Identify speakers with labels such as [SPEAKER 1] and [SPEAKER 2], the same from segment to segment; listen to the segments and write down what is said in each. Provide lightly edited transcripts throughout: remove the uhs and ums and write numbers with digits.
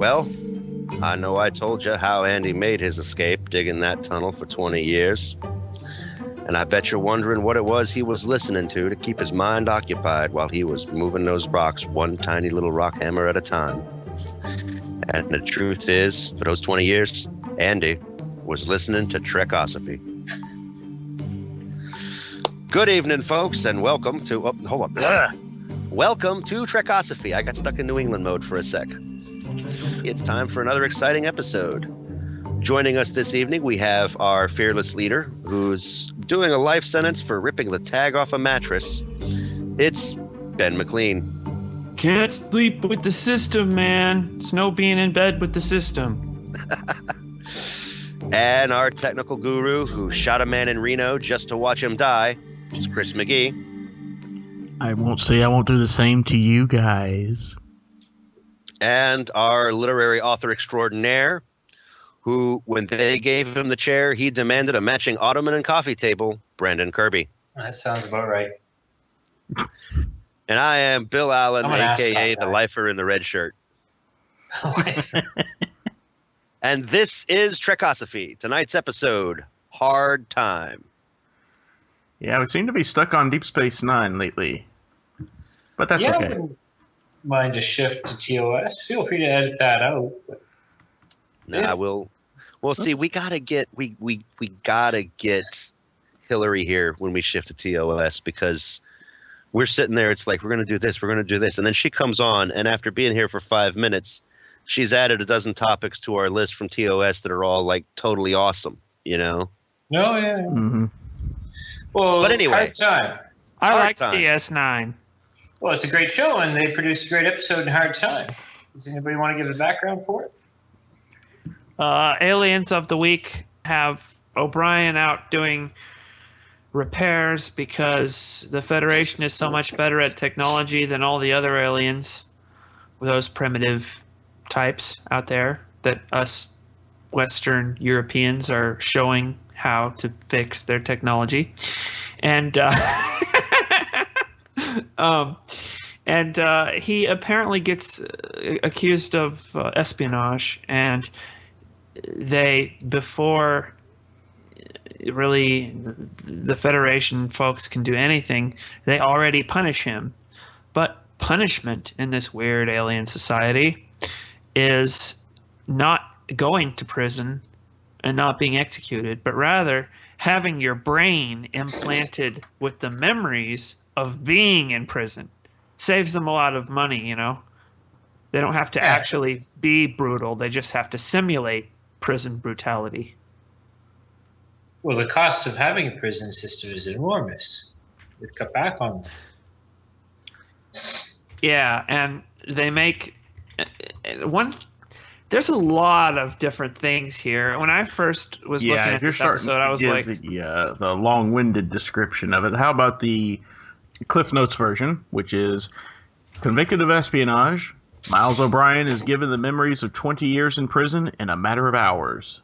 [SPEAKER 1] Well, I know I told you how Andy made his escape digging that tunnel for 20 years. And I bet you're wondering what it was he was listening to keep his mind occupied while he was moving those rocks one tiny little rock hammer at a time. And the truth is, for those 20 years, Andy was listening to Trekosophy. Good evening, folks, and welcome to... Welcome to Trekosophy. I got stuck in New England mode for a sec. It's time for another exciting episode. Joining us this evening, we have our fearless leader, who's doing a life sentence for ripping the tag off a mattress. It's Ben McLean.
[SPEAKER 2] Can't sleep with the system, man. It's no being in bed with the system.
[SPEAKER 1] And our technical guru, who shot a man in Reno just to watch him die, it's Chris McGee.
[SPEAKER 3] I won't say I won't do the same to you guys.
[SPEAKER 1] And our literary author extraordinaire, who, when they gave him the chair, he demanded a matching ottoman and coffee table, Brandon Kirby.
[SPEAKER 4] That sounds about right.
[SPEAKER 1] And I am Bill Allen, a.k.a. the lifer in the red shirt. And this is Trekosophy. Tonight's episode, Hard Time.
[SPEAKER 3] Yeah, we seem to be stuck on Deep Space Nine lately. But that's okay.
[SPEAKER 4] I wouldn't mind a shift to TOS. Feel free to edit that out.
[SPEAKER 1] Nah, we'll see. We gotta get Hillary here when we shift to TOS, because we're sitting there. It's like, we're gonna do this, and then she comes on, and after being here for 5 minutes, she's added a dozen topics to our list from TOS that are all like totally awesome. You know?
[SPEAKER 4] Oh yeah.
[SPEAKER 3] Mm-hmm.
[SPEAKER 4] Well,
[SPEAKER 1] but anyway,
[SPEAKER 4] Hard Time.
[SPEAKER 2] I like
[SPEAKER 1] Time.
[SPEAKER 2] DS9.
[SPEAKER 4] Well, it's a great show, and they produced a great episode in Hard Time. Does anybody want to give a background for it?
[SPEAKER 2] Aliens of the Week have O'Brien out doing repairs because the Federation is so much better at technology than all the other aliens, those primitive types out there that us Western Europeans are showing how to fix their technology. And he apparently gets accused of espionage, and before really the Federation folks can do anything, they already punish him. But punishment in this weird alien society is not going to prison and not being executed, but rather having your brain implanted with the memories of being in prison. Saves them a lot of money, you know. They don't have to actually be brutal. They just have to simulate prison brutality.
[SPEAKER 4] Well, the cost of having a prison system is enormous. They'd cut back on that.
[SPEAKER 2] Yeah, and they make one. There's a lot of different things here. When I first was looking at this episode, I was like,
[SPEAKER 3] the long-winded description of it. How about the Cliff Notes version, which is convicted of espionage, Miles O'Brien is given the memories of 20 years in prison in a matter of hours.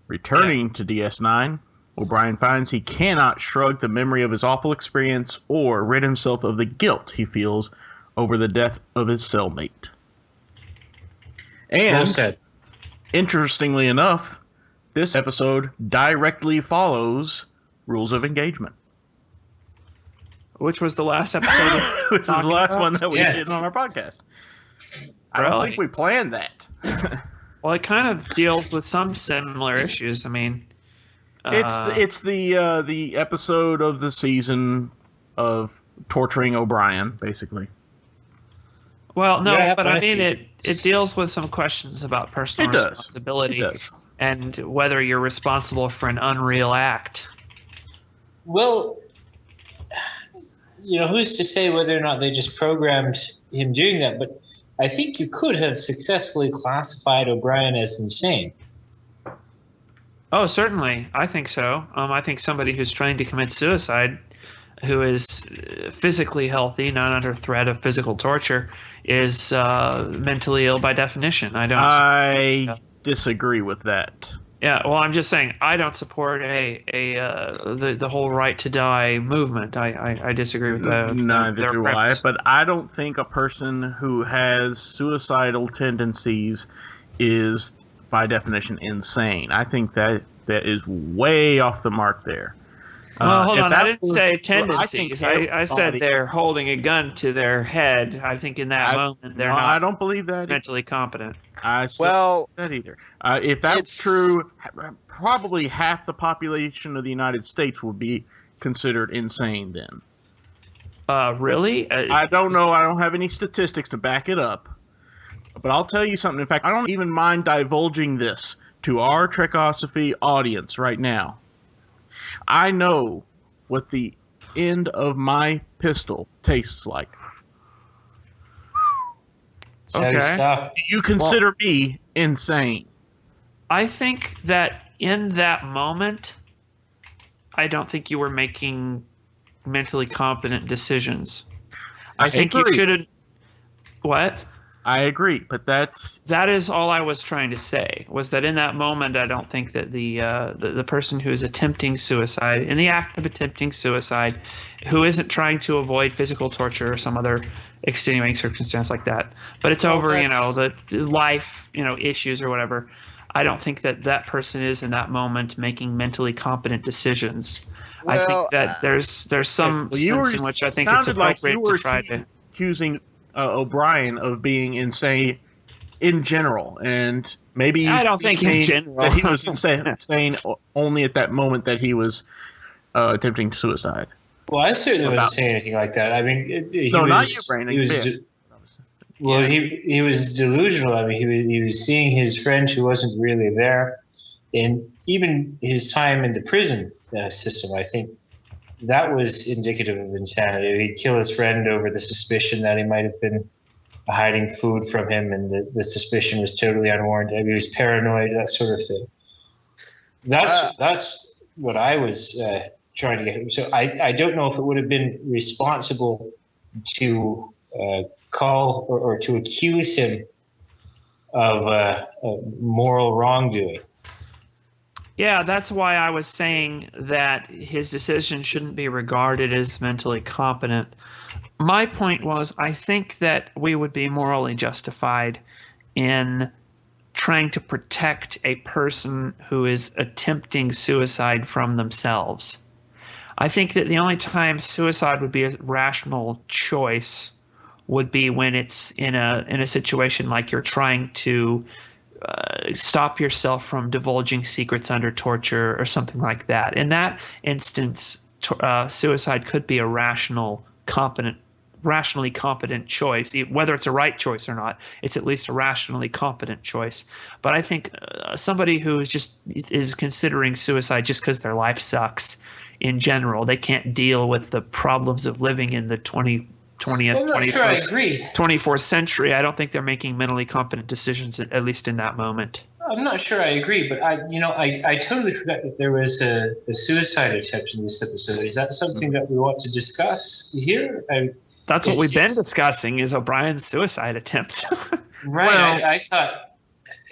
[SPEAKER 3] Returning to DS9, O'Brien finds he cannot shrug the memory of his awful experience or rid himself of the guilt he feels over the death of his cellmate. And,
[SPEAKER 4] well said.
[SPEAKER 3] Interestingly enough, this episode directly follows Rules of Engagement.
[SPEAKER 2] which was the last episode.
[SPEAKER 3] Which is the last one that we did on our podcast. I don't think we planned that.
[SPEAKER 2] Well, it kind of deals with some similar issues. I mean,
[SPEAKER 3] it's the episode of the season of torturing O'Brien, basically.
[SPEAKER 2] Well, no, but I mean it deals with some questions about personal responsibility and whether you're responsible for an unreal act.
[SPEAKER 4] Well, who's to say whether or not they just programmed him doing that? But I think you could have successfully classified O'Brien as insane.
[SPEAKER 2] Oh, certainly. I think so. I think somebody who's trying to commit suicide, who is physically healthy, not under threat of physical torture, is mentally ill by definition.
[SPEAKER 3] I disagree with that.
[SPEAKER 2] Yeah, well, I'm just saying I don't support the whole right to die movement. I disagree with that.
[SPEAKER 3] Neither do I. But I don't think a person who has suicidal tendencies is by definition insane. I think that is way off the mark there.
[SPEAKER 2] Well, hold on. I didn't say
[SPEAKER 3] I
[SPEAKER 2] tendencies.
[SPEAKER 3] think
[SPEAKER 2] I said they're holding a gun to their head. I think in that moment they're not.
[SPEAKER 3] I don't believe that
[SPEAKER 2] mentally competent.
[SPEAKER 3] I still don't believe that either. If that's true, probably half the population of the United States would be considered insane then.
[SPEAKER 2] Really?
[SPEAKER 3] I don't know. I don't have any statistics to back it up. But I'll tell you something. In fact, I don't even mind divulging this to our Trekosophy audience right now. I know what the end of my pistol tastes like.
[SPEAKER 2] Okay.
[SPEAKER 3] Do you consider me insane?
[SPEAKER 2] I think that in that moment, I don't think you were making mentally competent decisions. I think you should have. What?
[SPEAKER 3] I agree, but
[SPEAKER 2] that is all I was trying to say, was that in that moment, I don't think that the person who is attempting suicide, in the act of attempting suicide, who isn't trying to avoid physical torture or some other extenuating circumstance like that, but it's over, the life, issues or whatever. I don't think that person is in that moment making mentally competent decisions. Well, I think that there's some sense in which I think it's appropriate to try to
[SPEAKER 3] accusing O'Brien of being insane in general, and maybe
[SPEAKER 2] I don't think in general
[SPEAKER 3] that he was insane only at that moment that he was attempting suicide.
[SPEAKER 4] Well, I certainly wasn't saying anything like that. I mean,
[SPEAKER 3] not you, Brandon.
[SPEAKER 4] He was delusional. I mean, he was seeing his friend who wasn't really there, and even his time in the prison system, I think that was indicative of insanity. He'd kill his friend over the suspicion that he might have been hiding food from him, and the suspicion was totally unwarranted. I mean, he was paranoid, that sort of thing. That's what I was trying to get him. So I don't know if it would have been responsible to call or to accuse him of moral wrongdoing.
[SPEAKER 2] Yeah, that's why I was saying that his decision shouldn't be regarded as mentally competent. My point was, I think that we would be morally justified in trying to protect a person who is attempting suicide from themselves. I think that the only time suicide would be a rational choice would be when it's in a situation like you're trying to stop yourself from divulging secrets under torture or something like that. In that instance, suicide could be a rationally competent choice. Whether it's a right choice or not, it's at least a rationally competent choice. But I think somebody who is considering suicide just because their life sucks in general, they can't deal with the problems of living in the 24th century. I don't think they're making mentally competent decisions, at least in that moment.
[SPEAKER 4] I'm not sure I agree, but I totally forgot that there was a suicide attempt in this episode. Is that something that we want to discuss here?
[SPEAKER 2] That's what we've been discussing, is O'Brien's suicide attempt.
[SPEAKER 4] Right. Well, I thought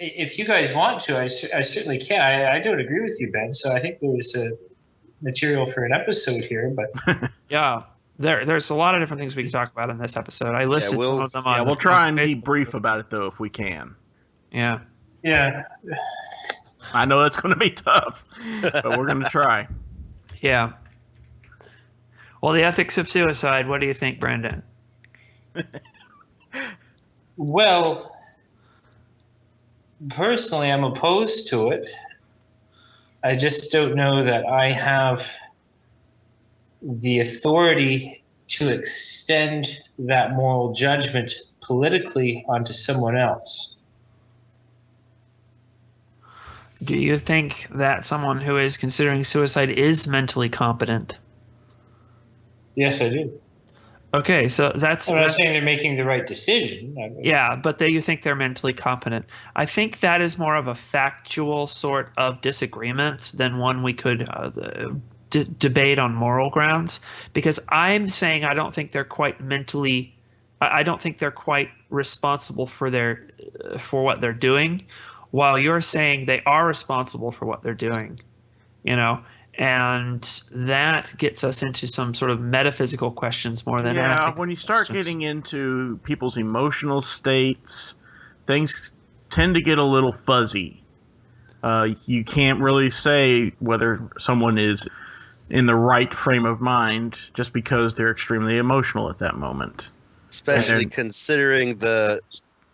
[SPEAKER 4] if you guys want to, I certainly can. I don't agree with you, Ben. So I think there's material for an episode here, but
[SPEAKER 2] yeah. There's a lot of different things we can talk about in this episode. I listed some of them on.
[SPEAKER 3] Yeah, we'll try and be brief about it though if we can.
[SPEAKER 2] Yeah.
[SPEAKER 4] Yeah.
[SPEAKER 3] I know that's going to be tough, but we're going to try.
[SPEAKER 2] Yeah. Well, the ethics of suicide. What do you think, Brendan?
[SPEAKER 4] Well, personally, I'm opposed to it. I just don't know that I have the authority to extend that moral judgment politically onto someone else.
[SPEAKER 2] Do you think that someone who is considering suicide is mentally competent?
[SPEAKER 4] Yes, I do.
[SPEAKER 2] Okay, so that's...
[SPEAKER 4] I'm not saying they're making the right decision.
[SPEAKER 2] Yeah, but you think they're mentally competent. I think that is more of a factual sort of disagreement than one we could debate on moral grounds, because I'm saying I don't think they're quite mentally... I don't think they're quite responsible for what they're doing, while you're saying they are responsible for what they're doing, and that gets us into some sort of metaphysical questions more than
[SPEAKER 3] ethical when you start getting into people's emotional states, things tend to get a little fuzzy. You can't really say whether someone is in the right frame of mind just because they're extremely emotional at that moment.
[SPEAKER 1] Especially considering the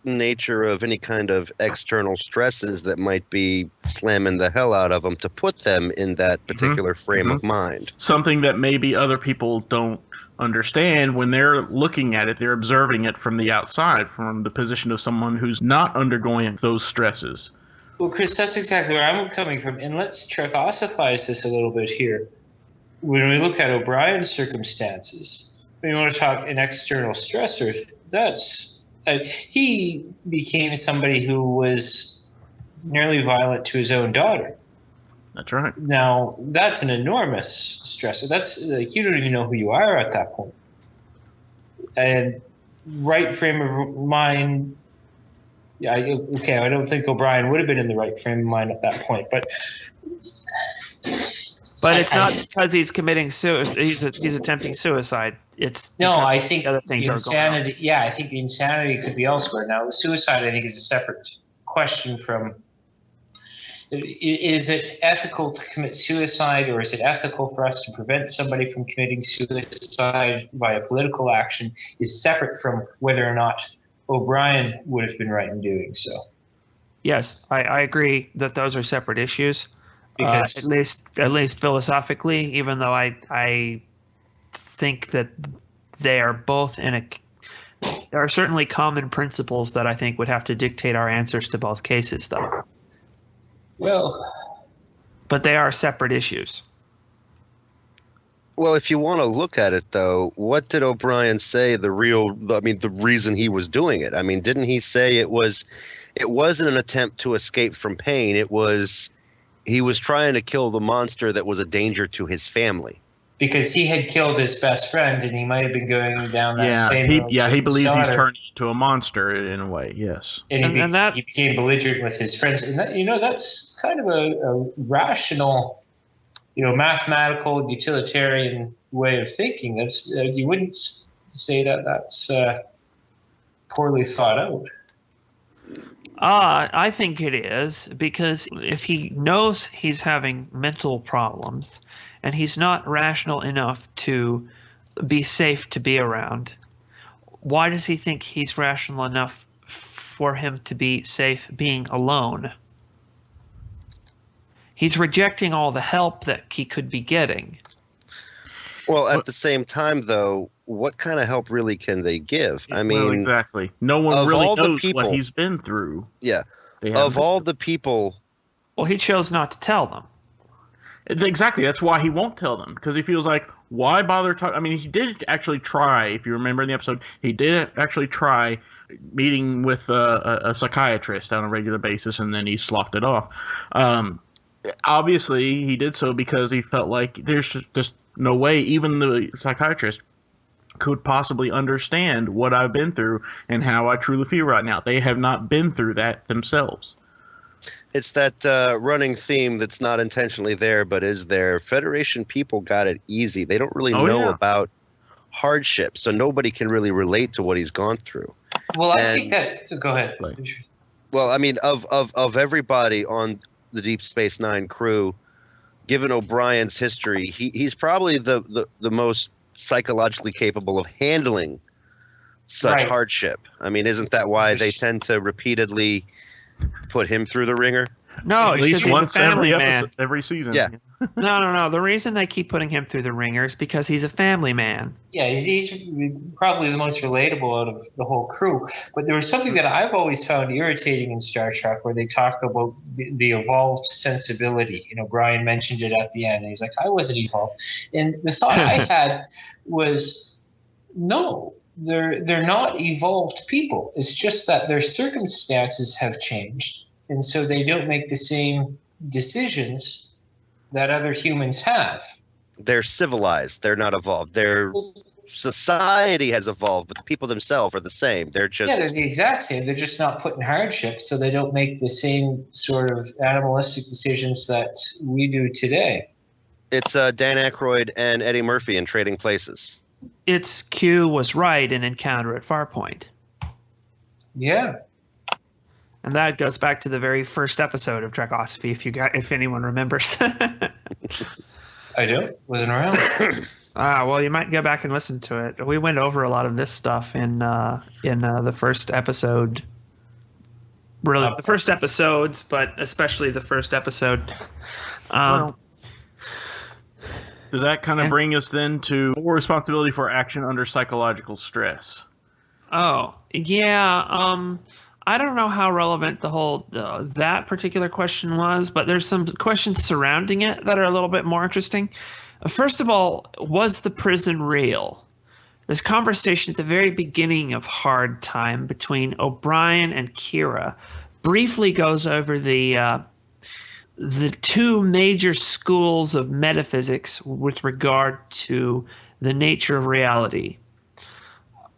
[SPEAKER 1] nature of any kind of external stresses that might be slamming the hell out of them to put them in that particular frame of mind.
[SPEAKER 3] Something that maybe other people don't understand when they're looking at it, they're observing it from the outside, from the position of someone who's not undergoing those stresses.
[SPEAKER 4] Well, Chris, that's exactly where I'm coming from. And let's Trekosophize this a little bit here. When we look at O'Brien's circumstances, when you want to talk an external stressor, he became somebody who was nearly violent to his own daughter.
[SPEAKER 3] That's right.
[SPEAKER 4] Now, that's an enormous stressor. That's like, you don't even know who you are at that point. And right frame of mind, I don't think O'Brien would have been in the right frame of mind at that point. But
[SPEAKER 2] it's not because he's committing suicide. He's attempting suicide. It's
[SPEAKER 4] I think
[SPEAKER 2] other things
[SPEAKER 4] the
[SPEAKER 2] insanity.
[SPEAKER 4] Are going on. Yeah, I think the insanity could be elsewhere. Now, the suicide, I think, is a separate question from. Is it ethical to commit suicide, or is it ethical for us to prevent somebody from committing suicide via political action? Is separate from whether or not O'Brien would have been right in doing so.
[SPEAKER 2] Yes, I agree that those are separate issues.
[SPEAKER 4] Because
[SPEAKER 2] at least philosophically, even though I think that they are both there are certainly common principles that I think would have to dictate our answers to both cases, though. But they are separate issues.
[SPEAKER 1] Well, if you want to look at it, though, what did O'Brien say the reason he was doing it? I mean, didn't he say it wasn't an attempt to escape from pain. He was trying to kill the monster that was a danger to his family. Because
[SPEAKER 4] he had killed his best friend, and he might have been going down that same road.
[SPEAKER 3] He believes he's turned into a monster in a way, yes.
[SPEAKER 4] And he became belligerent with his friends. And that's kind of a rational, mathematical, utilitarian way of thinking. That's you wouldn't say that's poorly thought out.
[SPEAKER 2] I think it is, because if he knows he's having mental problems and he's not rational enough to be safe to be around, why does he think he's rational enough for him to be safe being alone? He's rejecting all the help that he could be getting.
[SPEAKER 1] Well, at the same time, though, what kind of help really can they give? I mean,
[SPEAKER 3] exactly. No one really knows what he's been through.
[SPEAKER 1] Yeah. Of all the people.
[SPEAKER 2] Well, he chose not to tell them.
[SPEAKER 3] Exactly. That's why he won't tell them, because he feels like, why bother talking? I mean, he did actually try. If you remember in the episode, he did actually try meeting with a psychiatrist on a regular basis, and then he sloughed it off. Obviously, he did so because he felt like there's just no way even the psychiatrist could possibly understand what I've been through and how I truly feel right now. They have not been through that themselves.
[SPEAKER 1] It's that running theme that's not intentionally there, but is there. Federation people got it easy. They don't really know about hardship, so nobody can really relate to what he's gone through.
[SPEAKER 4] Well, I think that... Go ahead.
[SPEAKER 1] Well, I mean, of everybody on the Deep Space Nine crew, given O'Brien's history, he's probably the most psychologically capable of handling such hardship. I mean, isn't that why they tend to repeatedly put him through the ringer?
[SPEAKER 2] No,
[SPEAKER 3] at least once
[SPEAKER 2] every
[SPEAKER 3] season.
[SPEAKER 1] Yeah.
[SPEAKER 2] No. The reason they keep putting him through the ringer is because he's a family man.
[SPEAKER 4] Yeah, he's probably the most relatable out of the whole crew. But there was something that I've always found irritating in Star Trek, where they talk about the evolved sensibility. Brian mentioned it at the end, and he's like, I wasn't evolved. And the thought I had was, no, they're not evolved people. It's just that their circumstances have changed. And so they don't make the same decisions that other humans have.
[SPEAKER 1] They're civilized. They're not evolved. Their society has evolved, but the people themselves are the same. They're
[SPEAKER 4] the exact same. They're just not put in hardship, so they don't make the same sort of animalistic decisions that we do today.
[SPEAKER 1] It's Dan Aykroyd and Eddie Murphy in Trading Places.
[SPEAKER 2] It's Q was right in Encounter at Farpoint.
[SPEAKER 4] Yeah.
[SPEAKER 2] And that goes back to the very first episode of Trekosophy, if anyone remembers.
[SPEAKER 4] I don't. Wasn't around.
[SPEAKER 2] Well, you might go back and listen to it. We went over a lot of this stuff in the first episode. Really, the first episodes, but especially the first episode.
[SPEAKER 3] Well, does that kind of bring us then to more responsibility for action under psychological stress?
[SPEAKER 2] Oh, yeah. I don't know how relevant the whole that particular question was, but there's some questions surrounding it that are a little bit more interesting. First of all, was the prison real? This conversation at the very beginning of Hard Time between O'Brien and Kira briefly goes over the two major schools of metaphysics with regard to the nature of reality.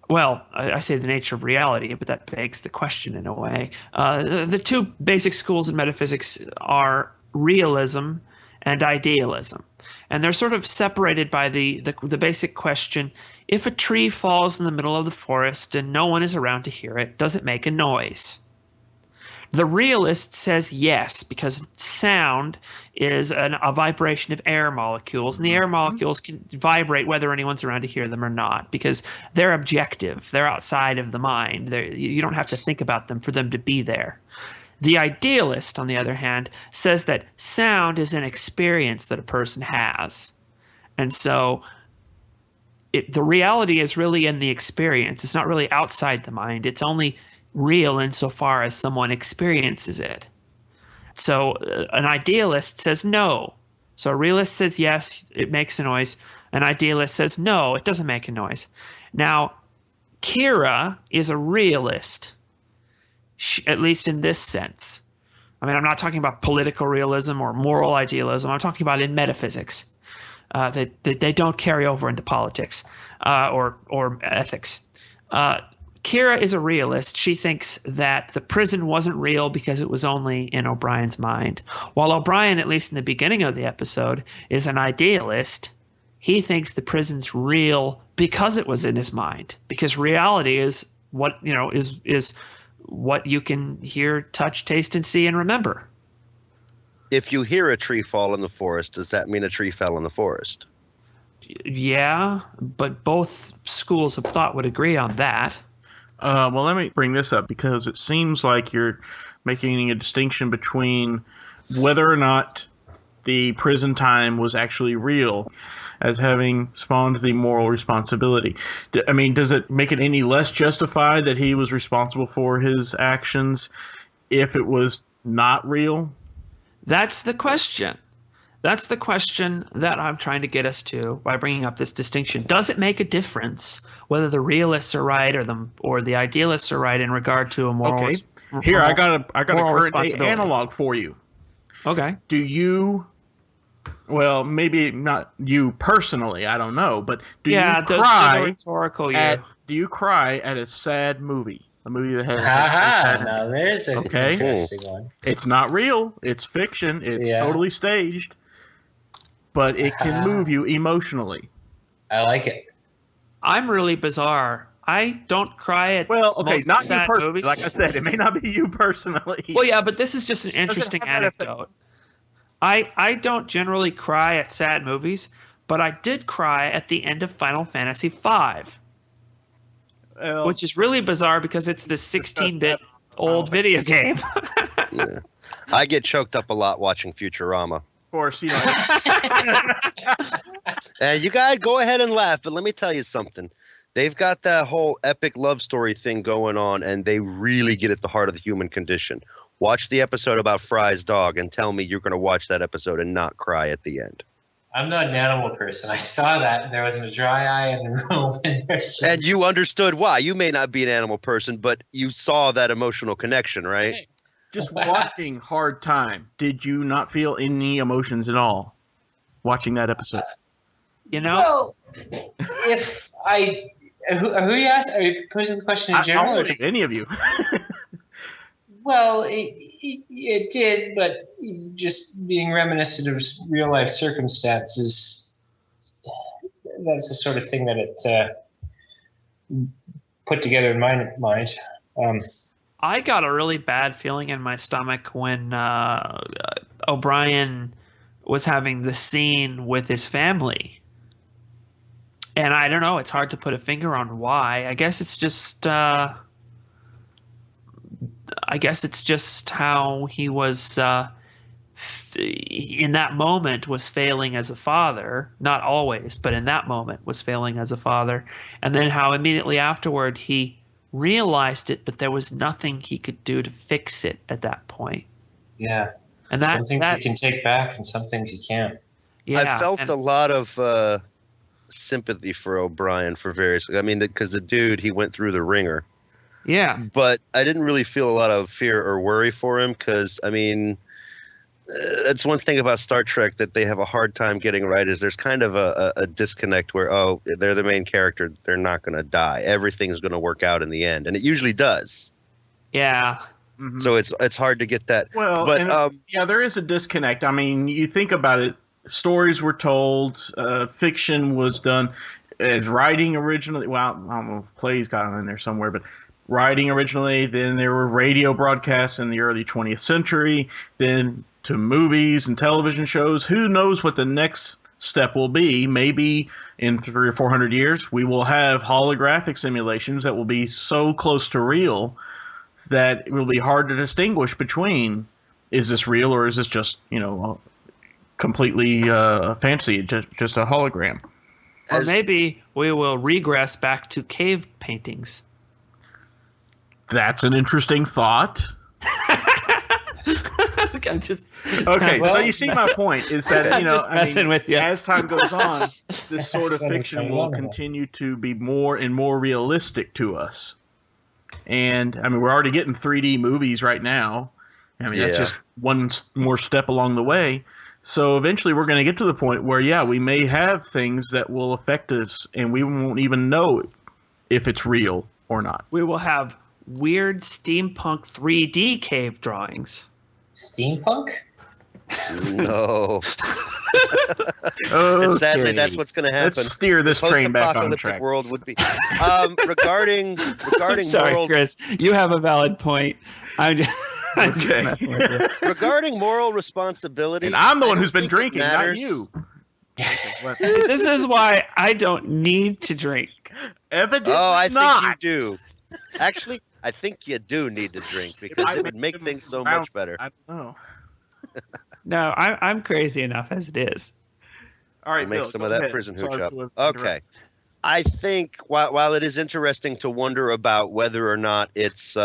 [SPEAKER 2] Well, I say the nature of reality, but that begs the question in a way. The two basic schools of metaphysics are realism and idealism. And they're sort of separated by the basic question, if a tree falls in the middle of the forest and no one is around to hear it, does it make a noise? The realist says yes, because sound is a vibration of air molecules, and the air molecules can vibrate whether anyone's around to hear them or not, because they're objective. They're outside of the mind. You don't have to think about them for them to be there. The idealist, on the other hand, says that sound is an experience that a person has. And so the reality is really in the experience. It's not really outside the mind. It's only real insofar as someone experiences it. So an idealist says no. So a realist says yes, it makes a noise. An idealist says no, it doesn't make a noise. Now, Kira is a realist, at least in this sense. I mean, I'm not talking about political realism or moral idealism. I'm talking about in metaphysics. That they don't carry over into politics or ethics. Kira is a realist. She thinks that the prison wasn't real because it was only in O'Brien's mind. While O'Brien, at least in the beginning of the episode, is an idealist, he thinks the prison's real because it was in his mind. Because reality is what, is what you can hear, touch, taste, and see and remember.
[SPEAKER 1] If you hear a tree fall in the forest, does that mean a tree fell in the forest?
[SPEAKER 2] Yeah, but both schools of thought would agree on that.
[SPEAKER 3] Well, let me bring this up because it seems like you're making a distinction between whether or not the prison time was actually real as having spawned the moral responsibility. I mean, does it make it any less justified that he was responsible for his actions if it was not real? That's
[SPEAKER 2] the question. That's the question that I'm trying to get us to by bringing up this distinction. Does it make a difference whether the realists are right or the idealists are right in regard to a moral?
[SPEAKER 3] Okay. Here, I got a current analog for you.
[SPEAKER 2] Okay.
[SPEAKER 3] Do you? Well, maybe not you personally. I don't know, but do you cry?
[SPEAKER 2] Rhetorical,
[SPEAKER 3] do you cry at a sad movie? A movie that has.
[SPEAKER 4] Now there's an interesting one.
[SPEAKER 3] It's not real. It's fiction. It's totally staged. But it can move you emotionally.
[SPEAKER 4] I like it.
[SPEAKER 2] I'm really bizarre. I don't cry at
[SPEAKER 3] not you personally.
[SPEAKER 2] Movies.
[SPEAKER 3] Like I said, it may not be you personally.
[SPEAKER 2] Well, yeah, but this is just an interesting anecdote. I don't generally cry at sad movies, but I did cry at the end of Final Fantasy V. Which is really bizarre because it's this 16-bit old video game.
[SPEAKER 1] Yeah. I get choked up a lot watching Futurama.
[SPEAKER 3] Of course,
[SPEAKER 1] And you guys go ahead and laugh, but let me tell you something. They've got that whole epic love story thing going on, and they really get at the heart of the human condition. Watch the episode about Fry's dog and tell me you're going to watch that episode and not cry at the end.
[SPEAKER 4] I'm not an animal person. I saw that, and there wasn't a dry eye in the room.
[SPEAKER 1] And you understood why. You may not be an animal person, but you saw that emotional connection, right?
[SPEAKER 3] Hey, just watching Hard Time, did you not feel any emotions at all watching that episode?
[SPEAKER 4] Well, if I... Who you asked? Are you posing the question in general?
[SPEAKER 3] Any of you.
[SPEAKER 4] Well, it did, but just being reminiscent of real life circumstances, that's the sort of thing that it put together in my mind.
[SPEAKER 2] I got a really bad feeling in my stomach when O'Brien was having the scene with his family. And I don't know, it's hard to put a finger on why. I guess it's just how he was in that moment was failing as a father. Not always, but in that moment was failing as a father. And then how immediately afterward he realized it, but there was nothing he could do to fix it at that point.
[SPEAKER 4] Yeah.
[SPEAKER 2] And
[SPEAKER 4] some things you can take back and some things you can't.
[SPEAKER 2] Yeah,
[SPEAKER 1] I felt a lot of sympathy for O'Brien for various. I mean, because the dude, he went through the ringer.
[SPEAKER 2] yeah.
[SPEAKER 1] But I didn't really feel a lot of fear or worry for him because, I mean, that's one thing about Star Trek that they have a hard time getting right is there's kind of a disconnect where, oh, they're the main character. They're not going to die. Everything's going to work out in the end. And it usually does.
[SPEAKER 2] Yeah.
[SPEAKER 3] Mhm.
[SPEAKER 1] So it's hard to get that.
[SPEAKER 3] Well,
[SPEAKER 1] but
[SPEAKER 3] and, yeah, there is a disconnect. I mean, you think about it. Stories were told. Fiction was done as writing originally. Well, I don't know if plays got in there somewhere, but writing originally. Then there were radio broadcasts in the early 20th century. Then to movies and television shows. Who knows what the next step will be? Maybe in 300 or 400 years, we will have holographic simulations that will be so close to real that it will be hard to distinguish between is this real or is this just, completely fantasy, just a hologram.
[SPEAKER 2] Or maybe we will regress back to cave paintings.
[SPEAKER 3] That's an interesting thought.
[SPEAKER 2] I'm just
[SPEAKER 3] Okay, so you see my point is that
[SPEAKER 2] I'm just messing with you.
[SPEAKER 3] As time goes on, this sort of fiction will continue to be more and more realistic to us. And I mean, we're already getting 3D movies right now. I mean, that's just one more step along the way. So eventually we're going to get to the point where, yeah, we may have things that will affect us and we won't even know if it's real or not.
[SPEAKER 2] We will have weird steampunk 3D cave drawings.
[SPEAKER 4] Steampunk?
[SPEAKER 1] No.
[SPEAKER 3] Okay.
[SPEAKER 1] And sadly, that's what's going to happen.
[SPEAKER 3] Let's steer this train back on
[SPEAKER 1] Post-apocalyptic
[SPEAKER 3] track.
[SPEAKER 1] world would be regarding
[SPEAKER 2] Sorry,
[SPEAKER 1] moral.
[SPEAKER 2] Chris, you have a valid point. I'm just
[SPEAKER 3] Okay.
[SPEAKER 2] messing with you.
[SPEAKER 1] Regarding moral responsibility,
[SPEAKER 3] And I'm the
[SPEAKER 1] I
[SPEAKER 3] one
[SPEAKER 1] don't
[SPEAKER 3] who's been
[SPEAKER 1] think it
[SPEAKER 3] drinking, not
[SPEAKER 1] matters.
[SPEAKER 3] you.
[SPEAKER 2] This is why I don't need to drink.
[SPEAKER 3] Evidently
[SPEAKER 1] Oh, I
[SPEAKER 3] not.
[SPEAKER 1] think you do. Actually, I think you do need to drink because it would make things so much better.
[SPEAKER 3] I don't know.
[SPEAKER 2] No, I'm crazy enough as it is.
[SPEAKER 3] All right,
[SPEAKER 1] Make
[SPEAKER 3] Bill,
[SPEAKER 1] some
[SPEAKER 3] go
[SPEAKER 1] of that
[SPEAKER 3] ahead.
[SPEAKER 1] prison hooch
[SPEAKER 3] Sorry
[SPEAKER 1] up.
[SPEAKER 3] to
[SPEAKER 1] Okay.
[SPEAKER 3] interrupt.
[SPEAKER 1] I think while it is interesting to wonder about whether or not it's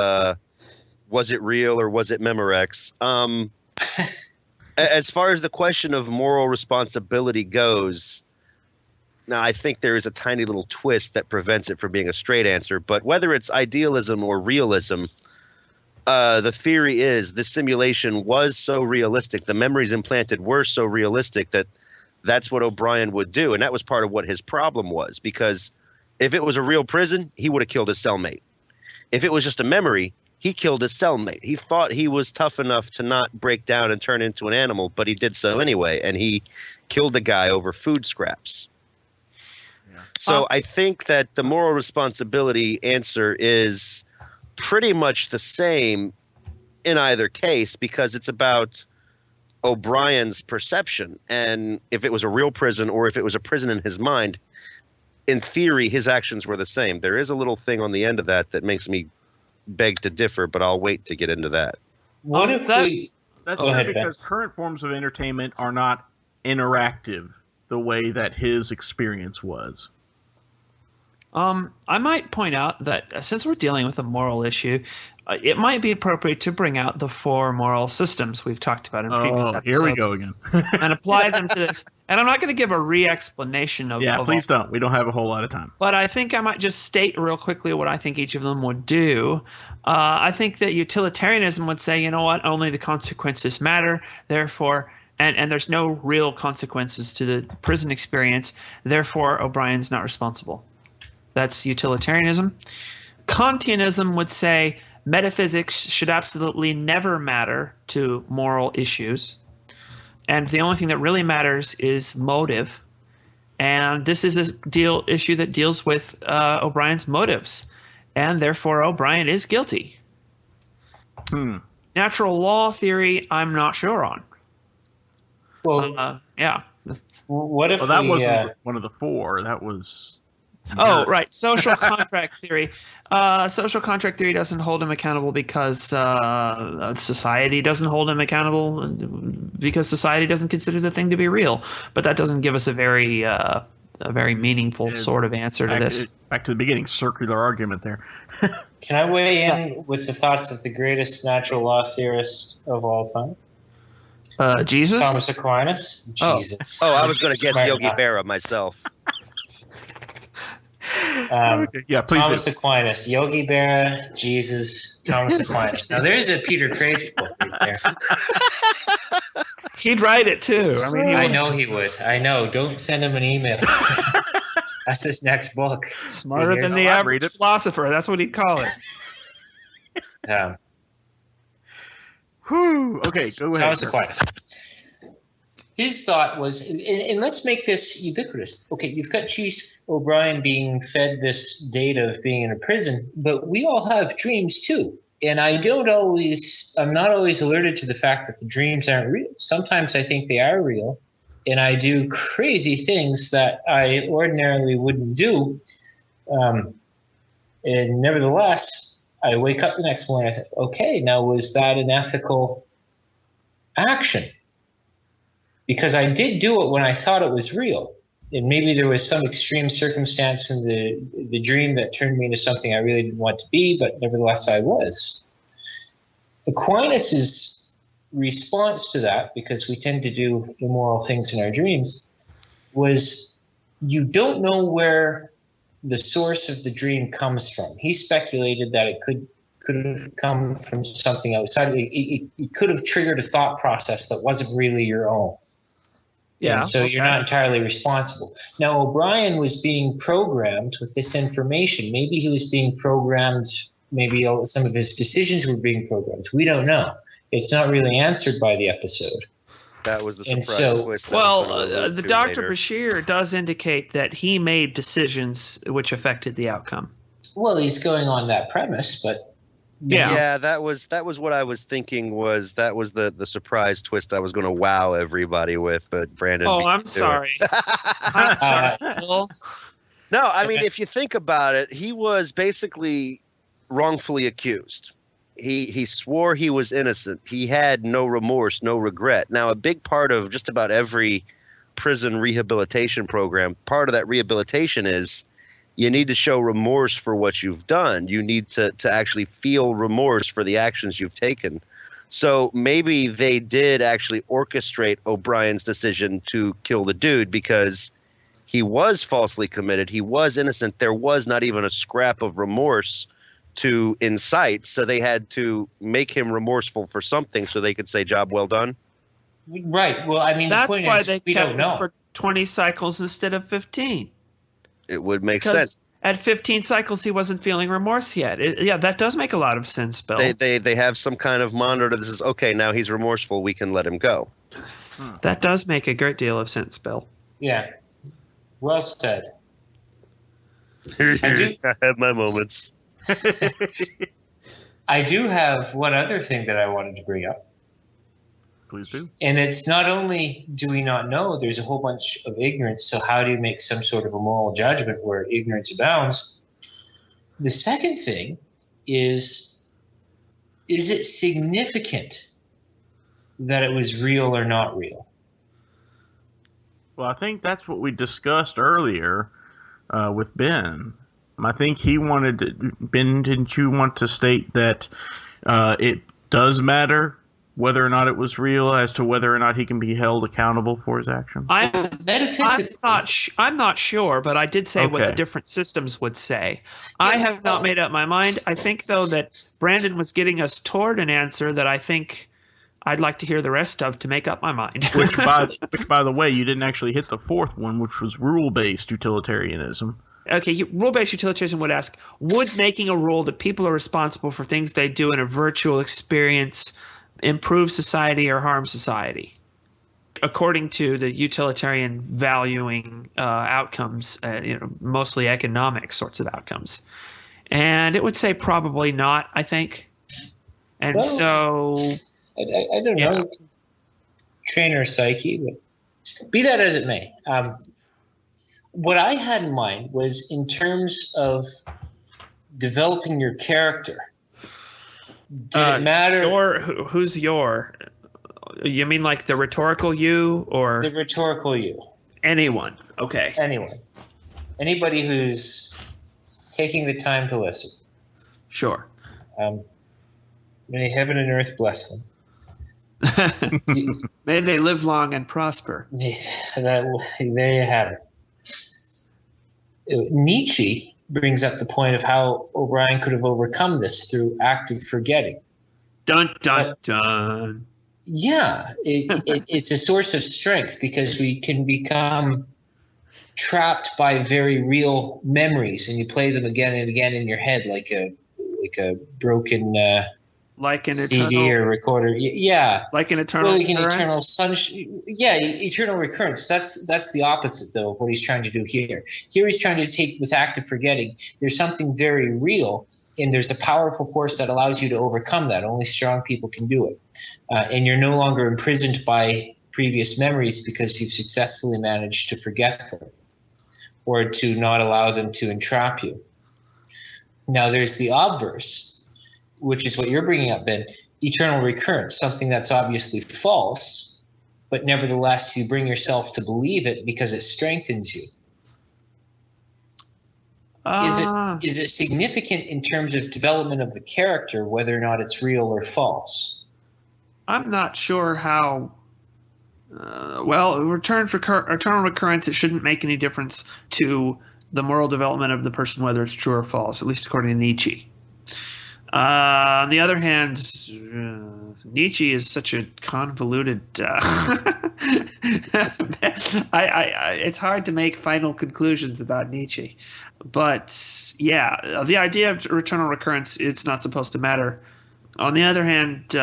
[SPEAKER 1] was it real or was it Memorex, as far as the question of moral responsibility goes, now I think there is a tiny little twist that prevents it from being a straight answer. But whether it's idealism or realism, the theory is this simulation was so realistic, the memories implanted were so realistic that that's what O'Brien would do. And that was part of what his problem was, because if it was a real prison, he would have killed his cellmate. If it was just a memory, he killed his cellmate. He thought he was tough enough to not break down and turn into an animal, but he did so anyway, and he killed the guy over food scraps.
[SPEAKER 3] Yeah.
[SPEAKER 1] So I think that the moral responsibility answer is pretty much the same in either case, because it's about O'Brien's perception. And if it was a real prison or if it was a prison in his mind, in theory, his actions were the same. There is a little thing on the end of that makes me beg to differ, but I'll wait to get into that.
[SPEAKER 4] What if we...
[SPEAKER 3] That's
[SPEAKER 4] Go
[SPEAKER 3] true
[SPEAKER 4] ahead,
[SPEAKER 3] because current forms of entertainment are not interactive the way that his experience was.
[SPEAKER 2] I might point out that since we're dealing with a moral issue, it might be appropriate to bring out the 4 moral systems we've talked about in previous episodes.
[SPEAKER 3] Here we go again.
[SPEAKER 2] And apply them to this. And I'm not going to give a re-explanation of
[SPEAKER 3] Yeah, please
[SPEAKER 2] all.
[SPEAKER 3] don't. We don't have a whole lot of time.
[SPEAKER 2] But I think I might just state real quickly what I think each of them would do. I think that utilitarianism would say, you know what, only the consequences matter, therefore, and there's no real consequences to the prison experience, therefore O'Brien's not responsible. That's utilitarianism. Kantianism would say metaphysics should absolutely never matter to moral issues. And the only thing that really matters is motive. And this is a issue that deals with O'Brien's motives. And therefore, O'Brien is guilty. Natural law theory, I'm not sure on.
[SPEAKER 4] Well,
[SPEAKER 2] Yeah.
[SPEAKER 4] what if
[SPEAKER 3] Well, that
[SPEAKER 4] we?
[SPEAKER 3] wasn't one of the four. That was.
[SPEAKER 2] Oh, right. Social contract theory. Social contract theory doesn't hold him accountable because society doesn't hold him accountable because society doesn't consider the thing to be real. But that doesn't give us a very meaningful sort of answer to this.
[SPEAKER 3] Back to the beginning, circular argument there.
[SPEAKER 4] Can I weigh in with the thoughts of the greatest natural law theorist of all time?
[SPEAKER 2] Jesus?
[SPEAKER 4] Thomas Aquinas?
[SPEAKER 2] Oh.
[SPEAKER 4] Jesus.
[SPEAKER 1] Oh, I was going to guess
[SPEAKER 4] Smart
[SPEAKER 1] Yogi
[SPEAKER 4] enough.
[SPEAKER 1] Berra myself.
[SPEAKER 3] Okay. Yeah, please
[SPEAKER 4] Thomas
[SPEAKER 3] do.
[SPEAKER 4] Aquinas, Yogi Berra, Jesus, Thomas Aquinas. Now there's a Peter Craig book right there.
[SPEAKER 2] He'd write it too. I mean,
[SPEAKER 4] I know he would. I know. Don't send him an email. That's his next book.
[SPEAKER 2] Smarter than
[SPEAKER 3] I'll
[SPEAKER 2] the
[SPEAKER 3] read
[SPEAKER 2] average
[SPEAKER 3] it.
[SPEAKER 2] philosopher. That's what he'd call it.
[SPEAKER 3] Whew. Okay, go ahead.
[SPEAKER 4] Thomas Aquinas. His thought was, and let's make this ubiquitous. Okay, you've got Chief O'Brien being fed this data of being in a prison, but we all have dreams too. And I'm not always alerted to the fact that the dreams aren't real. Sometimes I think they are real, and I do crazy things that I ordinarily wouldn't do. And nevertheless, I wake up the next morning, I think, okay, now was that an ethical action? Because I did do it when I thought it was real. And maybe there was some extreme circumstance in the dream that turned me into something I really didn't want to be, but nevertheless I was. Aquinas' response to that, because we tend to do immoral things in our dreams, was you don't know where the source of the dream comes from. He speculated that it could have come from something outside. It could have triggered a thought process that wasn't really your own.
[SPEAKER 2] Yeah.
[SPEAKER 4] And so you're not entirely responsible. Now, O'Brien was being programmed with this information. Maybe he was being programmed, maybe some of his decisions were being programmed. We don't know. It's not really answered by the episode.
[SPEAKER 1] That was the
[SPEAKER 4] And
[SPEAKER 1] surprise
[SPEAKER 4] so-
[SPEAKER 1] twist. I was gonna
[SPEAKER 2] Well,
[SPEAKER 1] allude
[SPEAKER 2] the
[SPEAKER 1] to
[SPEAKER 2] Dr.
[SPEAKER 1] later.
[SPEAKER 2] Bashir does indicate that he made decisions which affected the outcome.
[SPEAKER 4] Well, he's going on that premise, but
[SPEAKER 2] Yeah.
[SPEAKER 1] Yeah, that was what I was thinking. That was the surprise twist I was going to wow everybody with, but Brandon.
[SPEAKER 2] Oh,
[SPEAKER 1] beat
[SPEAKER 2] I'm
[SPEAKER 1] me to it.
[SPEAKER 2] sorry. I'm sorry, Bill.
[SPEAKER 1] No, I mean,
[SPEAKER 4] Okay.
[SPEAKER 1] if you think about it, he was basically wrongfully accused. He swore he was innocent. He had no remorse, no regret. Now, a big part of just about every prison rehabilitation program, part of that rehabilitation is you need to show remorse for what you've done. You need to actually feel remorse for the actions you've taken. So maybe they did actually orchestrate O'Brien's decision to kill the dude because he was falsely committed. He was innocent. There was not even a scrap of remorse to incite. So they had to make him remorseful for something so they could say, job well done.
[SPEAKER 4] right. Well, I mean, the
[SPEAKER 2] That's
[SPEAKER 4] point
[SPEAKER 2] why
[SPEAKER 4] is,
[SPEAKER 2] they
[SPEAKER 4] we
[SPEAKER 2] kept
[SPEAKER 4] don't
[SPEAKER 2] him
[SPEAKER 4] know.
[SPEAKER 2] for 20 cycles instead of 15.
[SPEAKER 1] It would make
[SPEAKER 2] Because
[SPEAKER 1] sense.
[SPEAKER 2] at 15 cycles, he wasn't feeling remorse yet. Yeah, that does make a lot of sense, Bill.
[SPEAKER 1] They have some kind of monitor that says, okay, now he's remorseful. We can let him go.
[SPEAKER 2] That does make a great deal of sense, Bill.
[SPEAKER 4] Yeah. Well said.
[SPEAKER 1] I have my moments.
[SPEAKER 4] I do have one other thing that I wanted to bring up.
[SPEAKER 3] Please do.
[SPEAKER 4] And it's not only do we not know, there's a whole bunch of ignorance. So how do you make some sort of a moral judgment where ignorance abounds? The second thing is it significant that it was real or not real?
[SPEAKER 3] Well, I think that's what we discussed earlier with Ben. I think he wanted to, Ben, didn't you want to state that it does matter whether or not it was real as to whether or not he can be held accountable for his actions?
[SPEAKER 4] Metaphysically,
[SPEAKER 2] I'm not sure, but I did say what the
[SPEAKER 3] Okay.
[SPEAKER 2] different systems would say. I have not made up my mind. I think, though, that Brandon was getting us toward an answer that I think I'd like to hear the rest of to make up my mind.
[SPEAKER 3] which, by the way, you didn't actually hit the fourth one, which was rule-based utilitarianism.
[SPEAKER 2] Okay, rule-based utilitarianism would ask, would making a rule that people are responsible for things they do in a virtual experience improve society or harm society? According to the utilitarian valuing outcomes, mostly economic sorts of outcomes. And it would say probably not, I think. And
[SPEAKER 4] Well,
[SPEAKER 2] so,
[SPEAKER 4] I don't
[SPEAKER 2] Yeah.
[SPEAKER 4] know, train our psyche, but be that as it may. What I had in mind was in terms of developing your character. Did it matter?
[SPEAKER 2] who's your? You mean like the rhetorical you or
[SPEAKER 4] The rhetorical you,
[SPEAKER 2] anyone? Okay,
[SPEAKER 4] anyone, anybody who's taking the time to listen.
[SPEAKER 2] sure.
[SPEAKER 4] May heaven and earth bless them.
[SPEAKER 2] May they live long and prosper.
[SPEAKER 4] There you have it. Nietzsche brings up the point of how O'Brien could have overcome this through active forgetting.
[SPEAKER 2] Dun dun dun.
[SPEAKER 4] Yeah, it's a source of strength because we can become trapped by very real memories, and you play them again and again in your head like a broken
[SPEAKER 2] Like an
[SPEAKER 4] CD
[SPEAKER 2] eternal
[SPEAKER 4] or recorder. Yeah.
[SPEAKER 2] like an eternal
[SPEAKER 4] Like an
[SPEAKER 2] recurrence?
[SPEAKER 4] eternal recurrence. That's the opposite, though, of what he's trying to do here. Here he's trying to take, with active forgetting, there's something very real, and there's a powerful force that allows you to overcome that. Only strong people can do it. And you're no longer imprisoned by previous memories because you've successfully managed to forget them or to not allow them to entrap you. Now, there's the obverse, which is what you're bringing up, Ben. Eternal recurrence, something that's obviously false, but nevertheless you bring yourself to believe it because it strengthens you. Is it significant in terms of development of the character, whether or not it's real or false?
[SPEAKER 2] I'm not sure how. Eternal recurrence, it shouldn't make any difference to the moral development of the person, whether it's true or false, at least according to Nietzsche. On the other hand, Nietzsche is such a convoluted. It's hard to make final conclusions about Nietzsche, but yeah, the idea of eternal recurrence, it's not supposed to matter. On the other hand,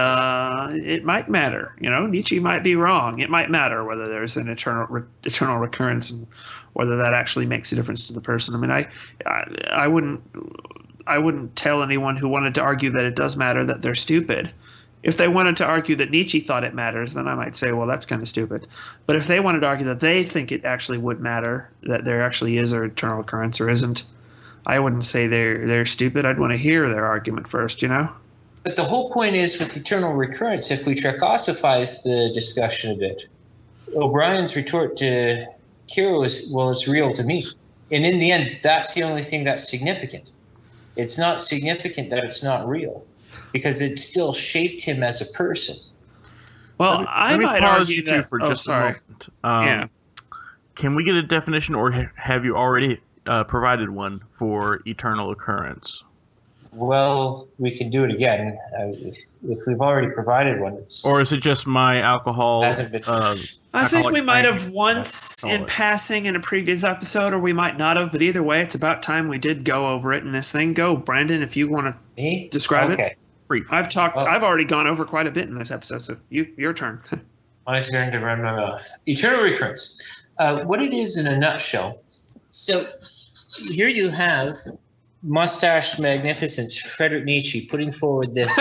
[SPEAKER 2] it might matter. Nietzsche might be wrong. It might matter whether there's an eternal recurrence and whether that actually makes a difference to the person. I mean, I wouldn't tell anyone who wanted to argue that it does matter that they're stupid. If they wanted to argue that Nietzsche thought it matters, then I might say, well, that's kind of stupid. But if they wanted to argue that they think it actually would matter, that there actually is an eternal recurrence or isn't, I wouldn't say they're stupid. I'd want to hear their argument first,
[SPEAKER 4] But the whole point is with eternal recurrence, if we Trekosophize the discussion a bit, O'Brien's retort to Kiro is, well, it's real to me. And in the end, that's the only thing that's significant. It's not significant that it's not real because it still shaped him as a person.
[SPEAKER 2] Well, I might argue that.
[SPEAKER 3] For just a moment.
[SPEAKER 2] Yeah.
[SPEAKER 3] Can we get a definition, or have you already provided one for eternal occurrence?
[SPEAKER 4] Well, we can do it again. If we've already provided one,
[SPEAKER 3] or is it just my alcohol?
[SPEAKER 4] Hasn't been.
[SPEAKER 2] I think we might have once in passing in a previous episode, or we might not have. But either way, it's about time we did go over it in this thing. Go, Brandon, if you want to describe it.
[SPEAKER 3] Brief.
[SPEAKER 2] I've already gone over quite a bit in this episode, so your turn.
[SPEAKER 4] My turn to run my mouth. Eternal recurrence. What it is in a nutshell. So here you have mustached magnificence Friedrich Nietzsche putting forward this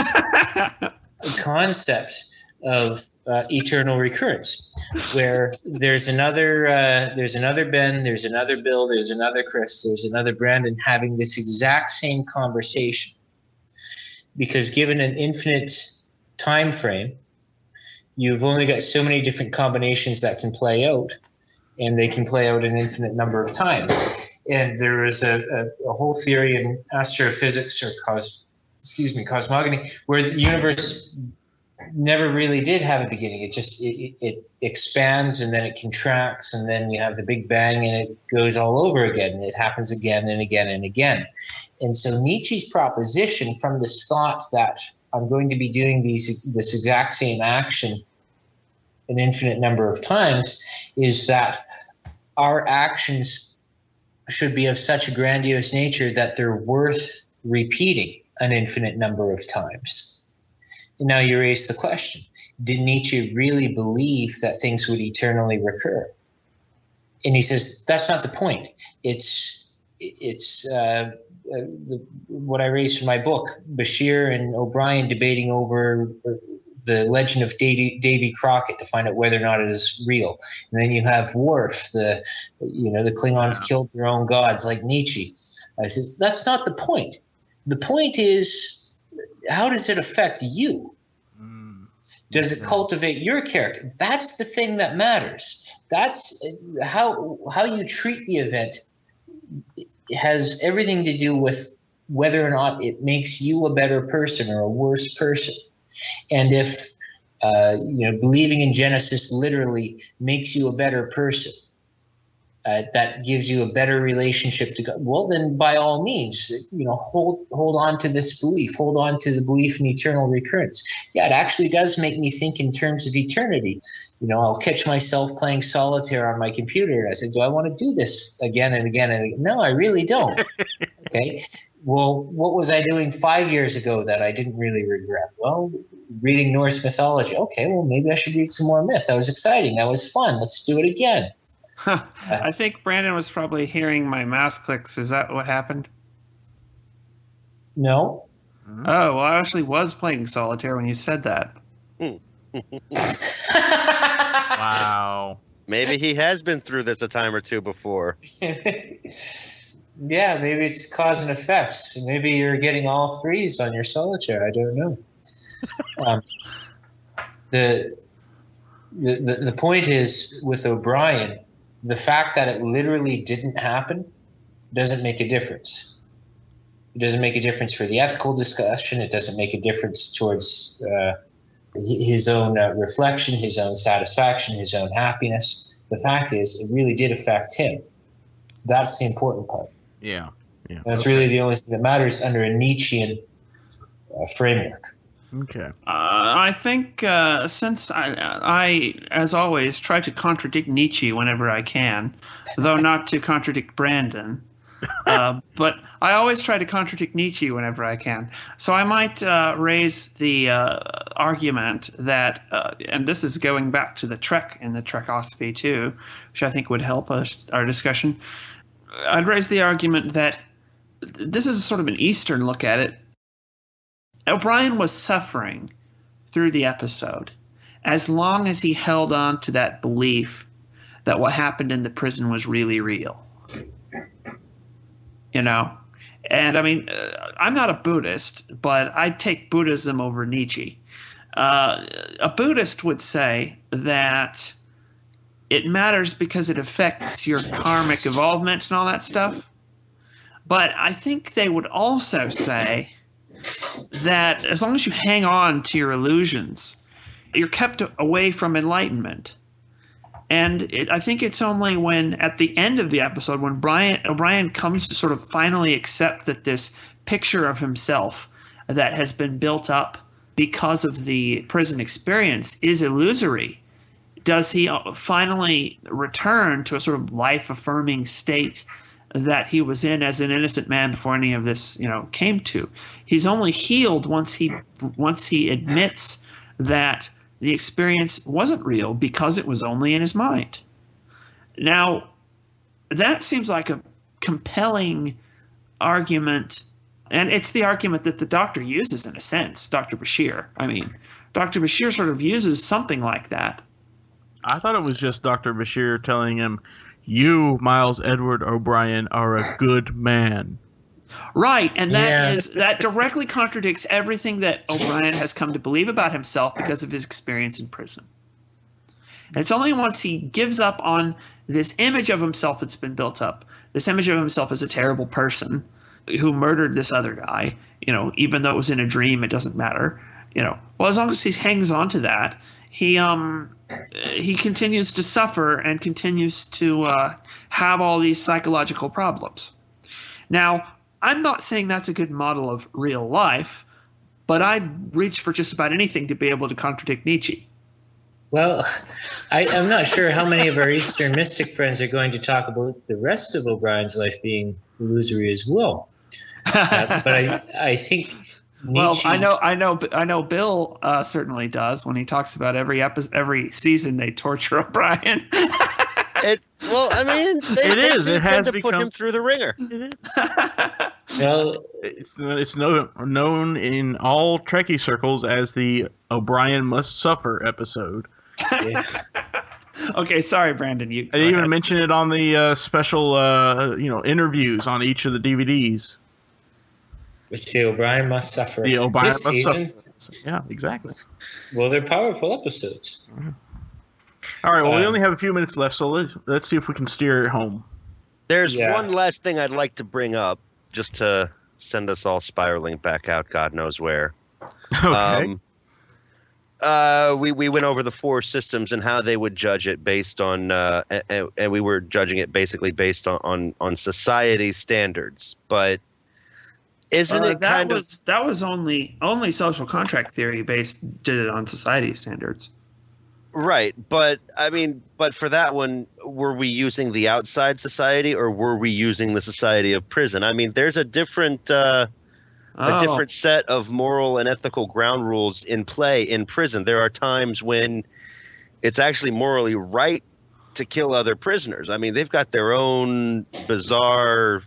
[SPEAKER 4] concept of eternal recurrence, where there's another Ben, there's another Bill, there's another Chris, there's another Brandon having this exact same conversation, because given an infinite time frame, you've only got so many different combinations that can play out, and they can play out an infinite number of times. And there is a whole theory in astrophysics or cosmogony where the universe never really did have a beginning. It just it expands and then it contracts, and then you have the Big Bang and it goes all over again, and it happens again and again and again. And so Nietzsche's proposition from this thought that I'm going to be doing this exact same action an infinite number of times is that our actions should be of such a grandiose nature that they're worth repeating an infinite number of times. And now you raise the question, did Nietzsche really believe that things would eternally recur? And he says, that's not the point. It's what I raised from my book, Bashir and O'Brien debating over the legend of Davy Crockett to find out whether or not it is real. And then you have Worf, the Klingons killed their own gods, like Nietzsche. I says, that's not the point. The point is, how does it affect you? Does it cultivate your character? That's the thing that matters. That's how you treat the event has everything to do with whether or not it makes you a better person or a worse person. And if believing in Genesis literally makes you a better person, that gives you a better relationship to God, well, then by all means, hold on to this belief, hold on to the belief in eternal recurrence. Yeah, it actually does make me think in terms of eternity. I'll catch myself playing solitaire on my computer, and I say, do I want to do this again and again and again? No, I really don't. Okay. Well, what was I doing 5 years ago that I didn't really regret? Well, reading Norse mythology. Okay, well, maybe I should read some more myth. That was exciting. That was fun. Let's do it again.
[SPEAKER 2] I think Brandon was probably hearing my mouse clicks. Is that what happened?
[SPEAKER 4] No.
[SPEAKER 2] Oh, well, I actually was playing solitaire when you said that.
[SPEAKER 3] Wow.
[SPEAKER 1] Maybe he has been through this a time or two before.
[SPEAKER 4] Yeah, maybe it's cause and effect. Maybe you're getting all threes on your solitaire. I don't know. The point is, with O'Brien, the fact that it literally didn't happen doesn't make a difference. It doesn't make a difference for the ethical discussion. It doesn't make a difference towards his own reflection, his own satisfaction, his own happiness. The fact is, it really did affect him. That's the important part.
[SPEAKER 3] Yeah.
[SPEAKER 4] That's really the only thing that matters under a Nietzschean framework.
[SPEAKER 3] Okay.
[SPEAKER 2] I think since I, as always, try to contradict Nietzsche whenever I can, though not to contradict Brandon, but I always try to contradict Nietzsche whenever I can. So I might raise the argument that, and this is going back to the Trek and the Trekosophy too, which I think would help our discussion. I'd raise the argument that this is sort of an Eastern look at it. O'Brien was suffering through the episode as long as he held on to that belief that what happened in the prison was really real. And I mean, I'm not a Buddhist, but I'd take Buddhism over Nietzsche. A Buddhist would say that it matters because it affects your karmic involvement and all that stuff. But I think they would also say that as long as you hang on to your illusions, you're kept away from enlightenment. And I think it's only when, at the end of the episode, when O'Brien comes to sort of finally accept that this picture of himself that has been built up because of the prison experience is illusory, does he finally return to a sort of life-affirming state that he was in as an innocent man before any of this, came to. He's only healed once he admits that the experience wasn't real because it was only in his mind. Now, that seems like a compelling argument, and it's the argument that the Doctor uses in a sense, Dr. Bashir. I mean, Dr. Bashir sort of uses something like that.
[SPEAKER 3] I thought it was just Dr. Bashir telling him, you, Miles Edward O'Brien, are a good man.
[SPEAKER 2] Right, and that directly contradicts everything that O'Brien has come to believe about himself because of his experience in prison. And it's only once he gives up on this image of himself that's been built up, this image of himself as a terrible person who murdered this other guy, even though it was in a dream, it doesn't matter. Well, as long as he hangs on to that, he continues to suffer and continues to have all these psychological problems. Now, I'm not saying that's a good model of real life, but I'd reach for just about anything to be able to contradict Nietzsche.
[SPEAKER 4] Well, I'm not sure how many of our Eastern mystic friends are going to talk about the rest of O'Brien's life being illusory as well. But I think Nietzsche's...
[SPEAKER 2] Well, I know Bill certainly does when he talks about every season they torture O'Brien.
[SPEAKER 1] It has
[SPEAKER 3] to
[SPEAKER 1] put him through the ringer.
[SPEAKER 4] Well,
[SPEAKER 3] It's known in all Trekkie circles as the O'Brien Must Suffer episode.
[SPEAKER 4] yeah.
[SPEAKER 2] Okay, sorry, Brandon. You
[SPEAKER 3] I
[SPEAKER 2] go
[SPEAKER 3] even
[SPEAKER 2] ahead.
[SPEAKER 3] mentioned it on the special, interviews on each of the DVDs.
[SPEAKER 4] Let's see, O'Brien Must Suffer.
[SPEAKER 3] The O'Brien
[SPEAKER 4] This
[SPEAKER 3] Must
[SPEAKER 4] season?
[SPEAKER 3] Suffer. Yeah, exactly.
[SPEAKER 4] Well, they're powerful episodes.
[SPEAKER 3] All right, well, we
[SPEAKER 4] Um,
[SPEAKER 3] only have a few minutes left, so let's see if we can steer it home.
[SPEAKER 1] There's
[SPEAKER 4] Yeah.
[SPEAKER 1] one last thing I'd like to bring up, just to send us all spiraling back out, God knows where.
[SPEAKER 3] Okay.
[SPEAKER 1] We went over the 4 systems and how they would judge it based on, and we were judging it basically based on society standards. But isn't it kind of
[SPEAKER 2] that was only social contract theory did it on society standards.
[SPEAKER 1] right? But I mean, but for that one, were we using the outside society or were we using the society of prison? I mean, there's a different set of moral and ethical ground rules in play in prison. There are times when it's actually morally right to kill other prisoners. I mean, they've got their own bizarre.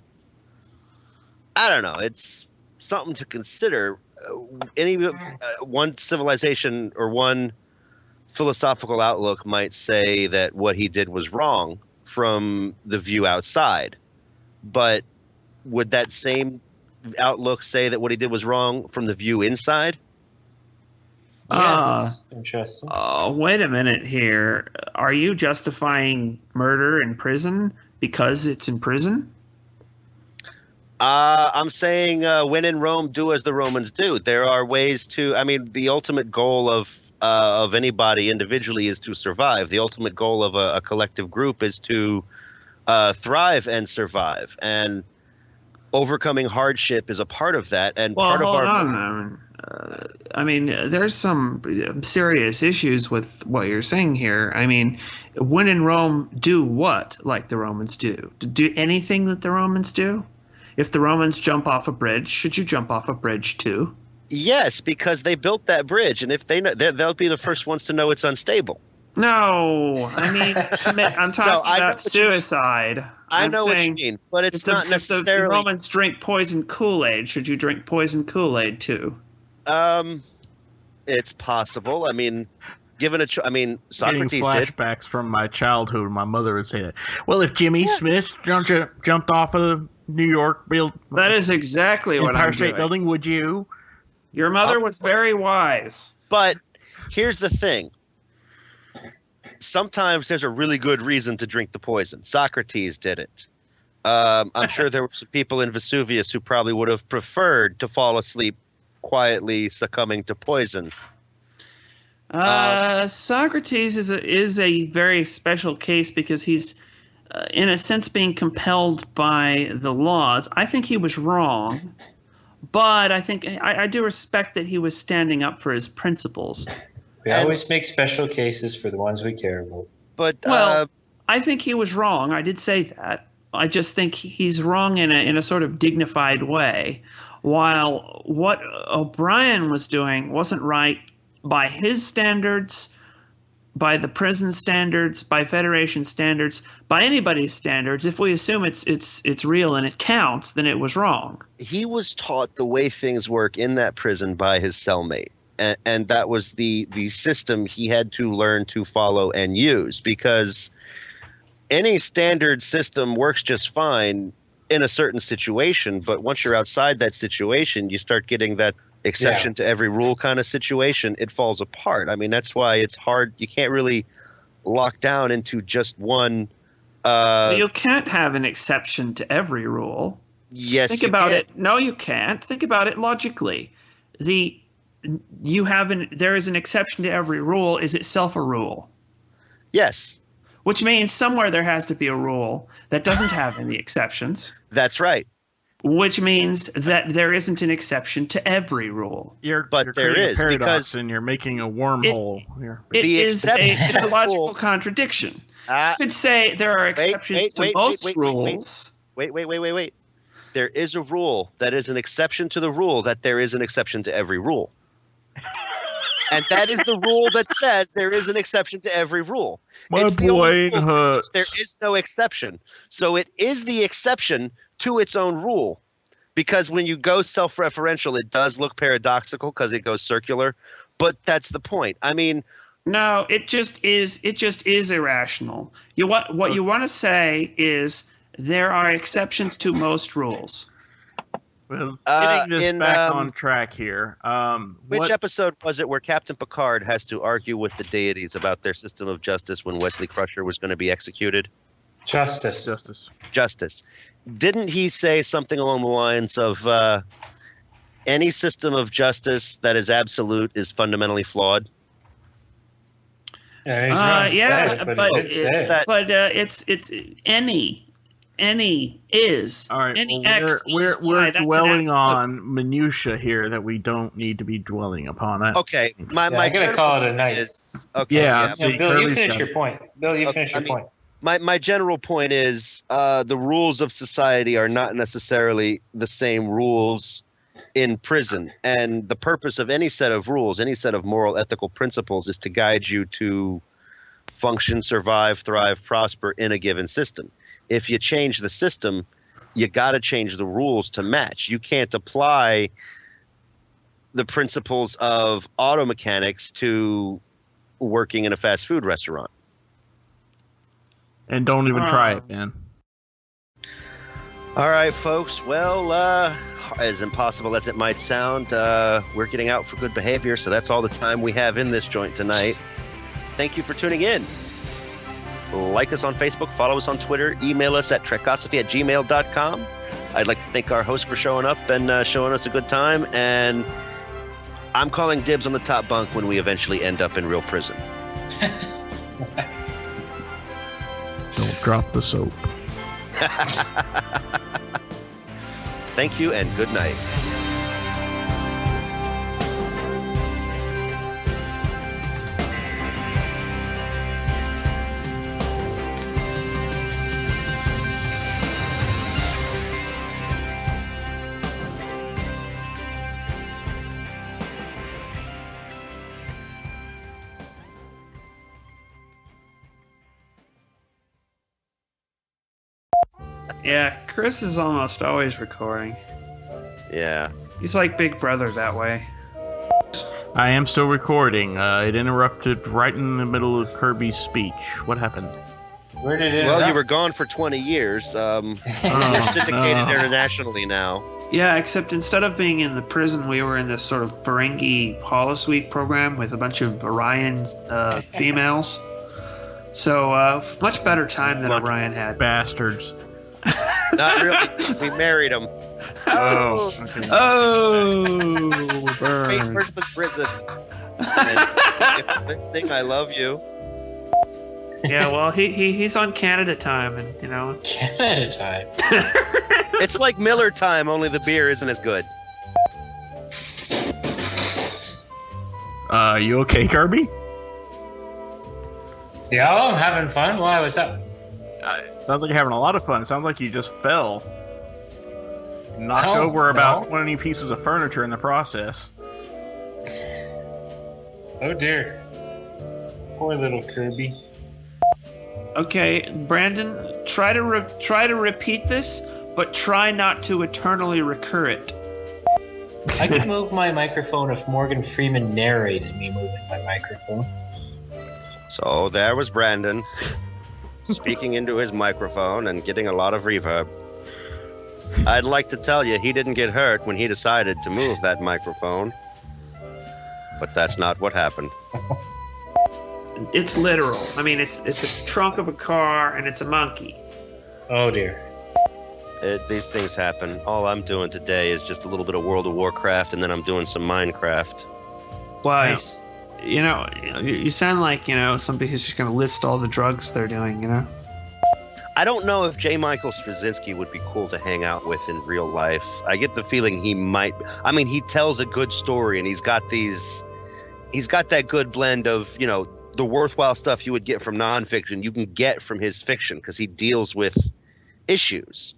[SPEAKER 1] I don't know. It's something to consider. One civilization or one philosophical outlook might say that what he did was wrong from the view outside, but would that same outlook say that what he did was wrong from the view inside?
[SPEAKER 4] Yeah, that's interesting.
[SPEAKER 2] Wait a minute here. Are you justifying murder in prison because it's in prison?
[SPEAKER 1] I'm saying when in Rome, do as the Romans do. There are ways to. I mean, the ultimate goal of anybody individually is to survive. The ultimate goal of a collective group is to thrive and survive. And overcoming hardship is a part of that. And
[SPEAKER 2] Well,
[SPEAKER 1] part of
[SPEAKER 2] hold
[SPEAKER 1] our.
[SPEAKER 2] on. I mean, there's some serious issues with what you're saying here. I mean, when in Rome, do what like the Romans do? Do anything that the Romans do? If the Romans jump off a bridge, should you jump off a bridge too?
[SPEAKER 1] Yes, because they built that bridge, and if they know, they'll be the first ones to know it's unstable.
[SPEAKER 2] No, I mean, I'm talking about suicide.
[SPEAKER 1] I know what you
[SPEAKER 2] saying
[SPEAKER 1] mean, but it's not
[SPEAKER 2] if
[SPEAKER 1] necessarily.
[SPEAKER 2] the Romans drink poison Kool-Aid, should you drink poison Kool-Aid too?
[SPEAKER 3] It's
[SPEAKER 1] possible. I mean, given I mean, Socrates
[SPEAKER 3] getting flashbacks from my childhood. My mother would say that. Well, if Jimmy Smith jumped off of the New York
[SPEAKER 2] that is exactly what
[SPEAKER 3] Empire
[SPEAKER 2] I'm
[SPEAKER 3] State
[SPEAKER 2] doing.
[SPEAKER 3] Building, would you?
[SPEAKER 2] Your mother was very wise.
[SPEAKER 1] But here's the thing. Sometimes there's a really good reason to drink the poison. Socrates did it. I'm sure there were some people in Vesuvius who probably would have preferred to fall asleep quietly, succumbing to poison.
[SPEAKER 2] Socrates is a very special case because he's, in a sense, being compelled by the laws. I think he was wrong, but I think I do respect that he was standing up for his principles.
[SPEAKER 4] We always make special cases for the ones we care about.
[SPEAKER 1] But
[SPEAKER 2] I think he was wrong. I did say that. I just think he's wrong in a sort of dignified way, while what O'Brien was doing wasn't right by his standards, by the prison standards, by Federation standards, by anybody's standards. If we assume it's real and it counts, then it was wrong.
[SPEAKER 1] He was taught the way things work in that prison by his cellmate. And that was the system he had to learn to follow and use, because any standard system works just fine in a certain situation. But once you're outside that situation, you start getting that exception to every rule kind of situation. It falls apart. I mean, that's why it's hard. You can't really lock down into just one.
[SPEAKER 2] You can't have an exception to every rule.
[SPEAKER 1] Yes.
[SPEAKER 2] Think about it. No, you can't. Think about it logically. There is an exception to every rule is itself a rule.
[SPEAKER 1] Yes.
[SPEAKER 2] Which means somewhere there has to be a rule that doesn't have any exceptions.
[SPEAKER 1] That's right.
[SPEAKER 2] Which means that there isn't an exception to every rule.
[SPEAKER 3] You're
[SPEAKER 1] there
[SPEAKER 3] creating
[SPEAKER 1] is,
[SPEAKER 3] a paradox,
[SPEAKER 1] because
[SPEAKER 3] and you're making a wormhole here.
[SPEAKER 2] It's a logical contradiction. You could say there are exceptions to most rules.
[SPEAKER 1] Wait. There is a rule that is an exception to the rule that there is an exception to every rule. And that is the rule that says there is an exception to every rule.
[SPEAKER 3] My brain hurts.
[SPEAKER 1] There is no exception. So it is the exception to its own rule. because when you go self-referential, it does look paradoxical because it goes circular, but that's the point. I mean,
[SPEAKER 2] No, it just is. It just is irrational. What you want to say is there are exceptions to most rules.
[SPEAKER 3] Well, getting this
[SPEAKER 1] in,
[SPEAKER 3] back on track here.
[SPEAKER 1] which episode was it where Captain Picard has to argue with the deities about their system of justice when Wesley Crusher was going to be executed?
[SPEAKER 3] Justice.
[SPEAKER 1] Didn't he say something along the lines of any system of justice that is absolute is fundamentally flawed?
[SPEAKER 4] Yeah, he's wrong
[SPEAKER 2] yeah,
[SPEAKER 4] it,
[SPEAKER 2] but
[SPEAKER 4] he did say it.
[SPEAKER 2] it's any is
[SPEAKER 3] All right,
[SPEAKER 2] any
[SPEAKER 3] well,
[SPEAKER 2] x
[SPEAKER 3] we're
[SPEAKER 2] is y. That's an
[SPEAKER 3] dwelling
[SPEAKER 2] absolute.
[SPEAKER 3] on minutia here that we don't need to be dwelling upon.
[SPEAKER 1] Okay, my
[SPEAKER 4] I gotta
[SPEAKER 1] general
[SPEAKER 4] call it a
[SPEAKER 1] point
[SPEAKER 4] night.
[SPEAKER 1] is okay.
[SPEAKER 3] Yeah,
[SPEAKER 1] Yeah,
[SPEAKER 3] see,
[SPEAKER 4] Bill, you
[SPEAKER 3] Kirby's
[SPEAKER 4] finish
[SPEAKER 3] got
[SPEAKER 4] your
[SPEAKER 3] it.
[SPEAKER 4] point. Bill, you finish your
[SPEAKER 1] I mean,
[SPEAKER 4] point.
[SPEAKER 1] my general point is the rules of society are not necessarily the same rules in prison, and the purpose of any set of rules, any set of moral ethical principles, is to guide you to function, survive, thrive, prosper in a given system. If you change the system, you got to change the rules to match. You can't apply the principles of auto mechanics to working in a fast food restaurant.
[SPEAKER 3] And don't even try it, man.
[SPEAKER 1] All right, folks. Well, as impossible as it might sound, we're getting out for good behavior, so that's all the time we have in this joint tonight. Thank you for tuning in. Like us on Facebook, follow us on Twitter, email us at trekosophy@gmail.com. I'd like to thank our host for showing up and showing us a good time, and I'm calling dibs on the top bunk when we eventually end up in real prison.
[SPEAKER 3] Don't drop the soap.
[SPEAKER 1] Thank you and good night.
[SPEAKER 2] Yeah, Chris is almost always recording.
[SPEAKER 1] Yeah.
[SPEAKER 2] He's like Big Brother that way.
[SPEAKER 3] I am still recording. It interrupted right in the middle of Kirby's speech. What happened?
[SPEAKER 4] Where did it
[SPEAKER 1] Well,
[SPEAKER 4] end
[SPEAKER 1] you
[SPEAKER 4] up?
[SPEAKER 1] were gone for 20 years. You're syndicated internationally now.
[SPEAKER 2] Yeah, except instead of being in the prison, we were in this sort of Ferengi holosuite program with a bunch of Orion females. So, much better time than Orion had.
[SPEAKER 3] Bastards.
[SPEAKER 1] Not really. We married him.
[SPEAKER 3] Oh.
[SPEAKER 2] Oh,
[SPEAKER 1] Wait,
[SPEAKER 2] burn.
[SPEAKER 1] where's the prison? If thing, I love you.
[SPEAKER 2] Yeah, well, he's on Canada time, and you know.
[SPEAKER 4] Canada time.
[SPEAKER 1] It's like Miller time, only the beer isn't as good.
[SPEAKER 3] You okay, Kirby?
[SPEAKER 4] Yeah, I'm having fun. Why? What's up?
[SPEAKER 3] Sounds like you're having a lot of fun. It sounds like you just fell. Knocked
[SPEAKER 4] No,
[SPEAKER 3] over about
[SPEAKER 4] no.
[SPEAKER 3] 20 pieces of furniture in the process.
[SPEAKER 4] Oh dear. Poor little Kirby.
[SPEAKER 2] Okay, Brandon, try to repeat this, but try not to eternally recur it.
[SPEAKER 4] I could move my microphone if Morgan Freeman narrated me moving my microphone.
[SPEAKER 1] So there was Brandon speaking into his microphone and getting a lot of reverb. I'd like to tell you he didn't get hurt when he decided to move that microphone, but that's not what happened.
[SPEAKER 2] It's literal. I mean, it's a trunk of a car and it's a monkey.
[SPEAKER 4] Oh dear.
[SPEAKER 1] These things happen. All I'm doing today is just a little bit of World of Warcraft, and then I'm doing some Minecraft.
[SPEAKER 2] Why?
[SPEAKER 4] Nice.
[SPEAKER 2] You know, you sound like, you know, somebody who's just going to list all the drugs they're doing, you know?
[SPEAKER 1] I don't know if J. Michael Straczynski would be cool to hang out with in real life. I get the feeling he might. I mean, he tells a good story, and he's got that good blend of, you know, the worthwhile stuff you would get from nonfiction, you can get from his fiction, because he deals with issues.